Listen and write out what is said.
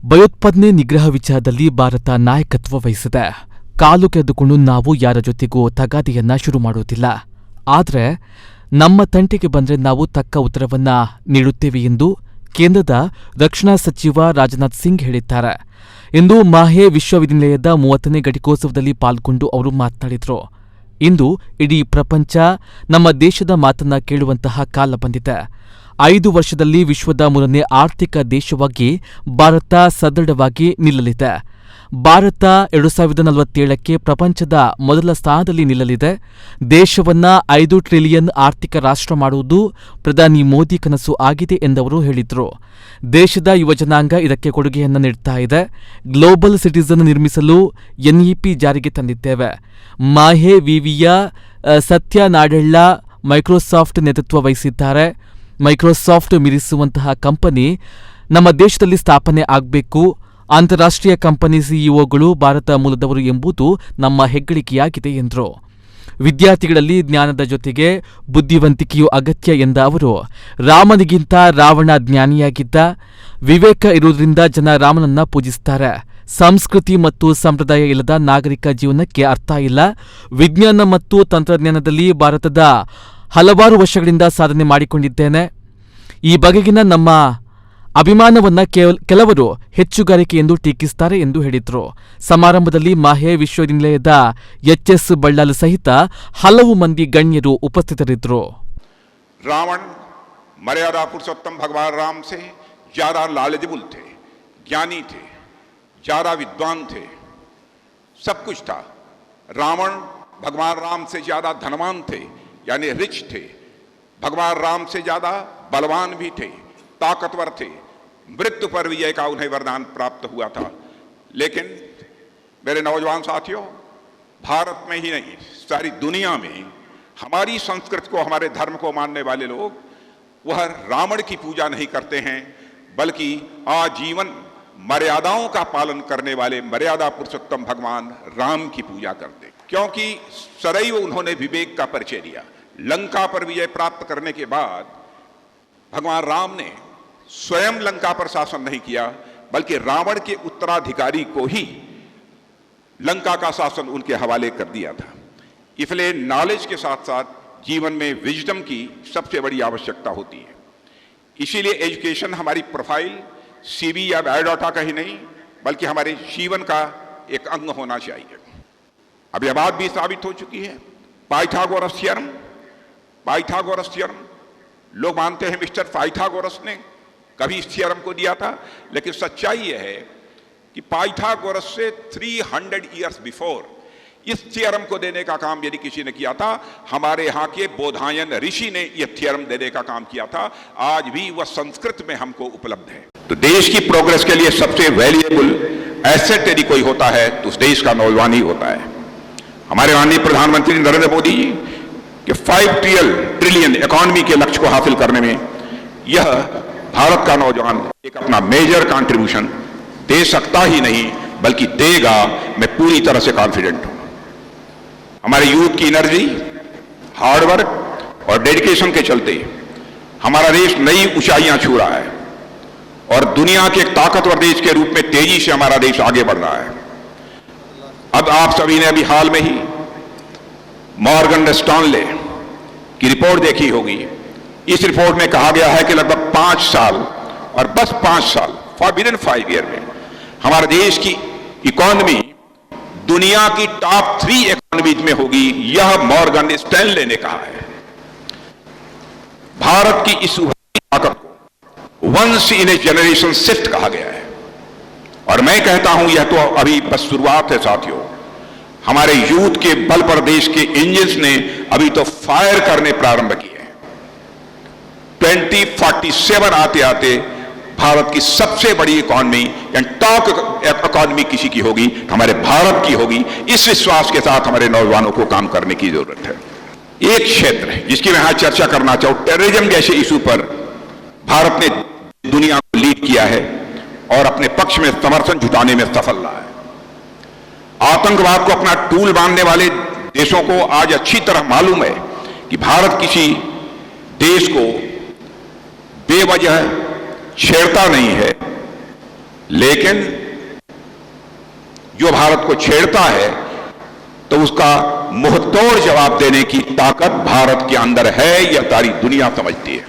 ಭಯೋತ್ಪಾದನೆ ನಿಗ್ರಹ ವಿಚಾರದಲ್ಲಿ ಭಾರತ ನಾಯಕತ್ವ ವಹಿಸಿದೆ. ಕಾಲು ಕೆರೆದುಕೊಂಡು ನಾವು ಯಾರ ಜೊತೆಗೂ ತಗಾದೆಯನ್ನ ಶುರು ಮಾಡುವುದಿಲ್ಲ. ಆದರೆ ನಮ್ಮ ತಂಟೆಗೆ ಬಂದರೆ ನಾವು ತಕ್ಕ ಉತ್ತರವನ್ನ ನೀಡುತ್ತೇವೆ ಎಂದು ಕೇಂದ್ರದ ರಕ್ಷಣಾ ಸಚಿವ ರಾಜನಾಥ್ ಸಿಂಗ್ ಹೇಳಿದ್ದಾರೆ. ಇಂದು ಮಾಹೆ ವಿಶ್ವವಿದ್ಯಾನಿಲಯದ 30ನೇ ಘಟಿಕೋತ್ಸವದಲ್ಲಿ ಪಾಲ್ಗೊಂಡು ಅವರು ಮಾತನಾಡಿದರು. ಇಂದು ಇಡೀ ಪ್ರಪಂಚ ನಮ್ಮ ದೇಶದ ಮಾತನ್ನ ಕೇಳುವಂತಹ ಕಾಲ ಬಂದಿದೆ. 5 ವರ್ಷದಲ್ಲಿ ವಿಶ್ವದ 3ನೇ ಆರ್ಥಿಕ ದೇಶವಾಗಿ ಭಾರತ ಸದೃಢವಾಗಿ ನಿಲ್ಲಲಿದೆ. ಭಾರತ 2047ಕ್ಕೆ ಪ್ರಪಂಚದ ಮೊದಲ ಸ್ಥಾನದಲ್ಲಿ ನಿಲ್ಲಲಿದೆ. ದೇಶವನ್ನ 5 ಟ್ರಿಲಿಯನ್ ಆರ್ಥಿಕ ರಾಷ್ಟ್ರ ಮಾಡುವುದು ಪ್ರಧಾನಿ ಮೋದಿ ಕನಸು ಆಗಿದೆ ಎಂದವರು ಹೇಳಿದರು. ದೇಶದ ಯುವಜನಾಂಗ ಇದಕ್ಕೆ ಕೊಡುಗೆಯನ್ನ ನೀಡುತ್ತಾ ಇದೆ. ಗ್ಲೋಬಲ್ ಸಿಟಿಜನ್ ನಿರ್ಮಿಸಲು ಎನ್ಇಪಿ ಜಾರಿಗೆ ತಂದಿದ್ದೇವೆ. ಮಾಹೆ ವಿವಿಯ ಸತ್ಯ ನಾಡೆಳ್ಳ ಮೈಕ್ರೋಸಾಫ್ಟ್ ನೇತೃತ್ವ ವಹಿಸಿದ್ದಾರೆ. ಮೈಕ್ರೋಸಾಫ್ಟ್ ಮೀರಿಸುವಂತಹ ಕಂಪನಿ ನಮ್ಮ ದೇಶದಲ್ಲಿ ಸ್ಥಾಪನೆ ಆಗಬೇಕು. ಅಂತಾರಾಷ್ಟ್ರೀಯ ಕಂಪನಿ ಸಿಇಒಗಳು ಭಾರತ ಮೂಲದವರು ಎಂಬುದು ನಮ್ಮ ಹೆಗ್ಗಳಿಕೆಯಾಗಿದೆ ಎಂದರು. ವಿದ್ಯಾರ್ಥಿಗಳಲ್ಲಿ ಜ್ಞಾನದ ಜೊತೆಗೆ ಬುದ್ಧಿವಂತಿಕೆಯೂ ಅಗತ್ಯ ಎಂದ ಅವರು, ರಾಮನಿಗಿಂತ ರಾವಣ ಜ್ಞಾನಿಯಾಗಿದ್ದ. ವಿವೇಕ ಇರುವುದರಿಂದ ಜನ ರಾಮನನ್ನ ಪೂಜಿಸುತ್ತಾರೆ. ಸಂಸ್ಕೃತಿ ಮತ್ತು ಸಂಪ್ರದಾಯ ಇಲ್ಲದ ನಾಗರಿಕ ಜೀವನಕ್ಕೆ ಅರ್ಥ ಇಲ್ಲ. ವಿಜ್ಞಾನ ಮತ್ತು ತಂತ್ರಜ್ಞಾನದಲ್ಲಿ ಭಾರತದ ಹಲವಾರು ವರ್ಷಗಳಿಂದ ಸಾಧನೆ ಮಾಡಿಕೊಂಡಿದ್ದೇನೆ. ಈ ಬಗೆಗಿನ ನಮ್ಮ ಅಭಿಮಾನವನ್ನ ಕೆಲವರು ಹೆಚ್ಚುಗಾರಿಕೆ ಎಂದು ಟೀಕಿಸುತ್ತಾರೆ ಎಂದು ಹೇಳಿದರು. ಸಮಾರಂಭದಲ್ಲಿ ಮಾಹೆ ವಿಶ್ವವಿದ್ಯಾನಿಲಯದ ಎಚ್ಎಸ್ ಬಳ್ಳಾಲ್ ಸಹಿತ ಹಲವು ಮಂದಿ ಗಣ್ಯರು ಉಪಸ್ಥಿತರಿದ್ದರು. रावण मर्यादा पुरुषोत्तम भगवान राम से ज्यादा लालजबुल थे, ज्ञानी थे, ज्यादा विद्वान थे, सब कुछ था. रावण भगवान राम से ज्यादा धनवान थे, यानी रिच थे. भगवान राम से ज्यादा बलवान भी थे, ताकतवर थे. मृत्यु पर विजय का उन्हें वरदान प्राप्त हुआ था. लेकिन मेरे नौजवान साथियों, भारत में ही नहीं सारी दुनिया में हमारी संस्कृति को, हमारे धर्म को मानने वाले लोग वह रावण की पूजा नहीं करते हैं, बल्कि आजीवन मर्यादाओं का पालन करने वाले मर्यादा पुरुषोत्तम भगवान राम की पूजा करते हैं. क्योंकि सदैव उन्होंने विवेक का परिचय दिया. लंका पर विजय प्राप्त करने के बाद भगवान राम ने स्वयं लंका पर शासन नहीं किया, बल्कि रावण के उत्तराधिकारी को ही लंका का शासन उनके हवाले कर दिया था. इसलिए नॉलेज के साथ साथ जीवन में विजडम की सबसे बड़ी आवश्यकता होती है. इसीलिए एजुकेशन हमारी प्रोफाइल सीवी या बायोडाटा का ही नहीं, बल्कि हमारे जीवन का एक अंग होना चाहिए. अब यह बात भी साबित हो चुकी है. पाइथागोरस थ्योरम लोग मानते हैं मिस्टर पाइथागोरस ने कभी इस थ्योरम को दिया था, लेकिन सच्चाई यह है कि पाइथागोरस से 300 ईयर्स बिफोर इस थ्योरम को देने का काम यदि किसी ने किया था, हमारे यहाँ के बोधायन ऋषि ने यह थ्योरम देने का काम किया था. आज भी वह संस्कृत में हमको उपलब्ध है. तो देश की प्रोग्रेस के लिए सबसे वैल्यूएबल एसेट यदि कोई होता है तो उस देश का नौजवान ही होता है. हमारे माननीय प्रधानमंत्री नरेंद्र मोदी जी के 5 ट्रिलियन इकोनॉमी के लक्ष्य को हासिल करने में यह भारत का नौजवान एक अपना मेजर कंट्रीब्यूशन दे सकता ही नहीं, बल्कि देगा. मैं पूरी तरह से कॉन्फिडेंट हूं. हमारे यूथ की एनर्जी, हार्डवर्क और डेडिकेशन के चलते हमारा देश नई ऊंचाइयां छू रहा है और दुनिया के एक ताकतवर देश के रूप में तेजी से हमारा देश आगे बढ़ रहा है. अब आप सभी ने अभी हाल में ही मॉर्गन स्टैनले की रिपोर्ट देखी होगी. इस रिपोर्ट में कहा गया है कि लगभग 5 साल और बस 5 साल विद इन 5 ईयर में हमारे देश की इकोनॉमी दुनिया की टॉप 3 इकोनॉमीज में होगी. यह मॉर्गन स्टैनले ने कहा है. भारत की इस उभरती ताकत को once in a generation shift कहा गया है. और मैं कहता हूं यह तो अभी बस शुरुआत है साथियों. हमारे यूथ के बल पर देश के इंजन्स ने अभी तो फायर करने प्रारंभ किए हैं. 2047 आते आते भारत की सबसे बड़ी इकोनॉमी या टॉप इकोनॉमी किसी की होगी, हमारे भारत की होगी. इस विश्वास के साथ हमारे नौजवानों को काम करने की जरूरत है. एक क्षेत्र जिसकी मैं यहां चर्चा करना चाहूं, टेररिज्म जैसे इशू पर भारत ने दुनिया को लीड किया है और अपने पक्ष में समर्थन जुटाने में सफल रहा है. आतंकवाद को अपना टूल मानने वाले देशों को आज अच्छी तरह मालूम है कि भारत किसी देश को बेवजह छेड़ता नहीं है, लेकिन जो भारत को छेड़ता है तो उसका मुंहतोड़ जवाब देने की ताकत भारत के अंदर है, यह सारी दुनिया समझती है।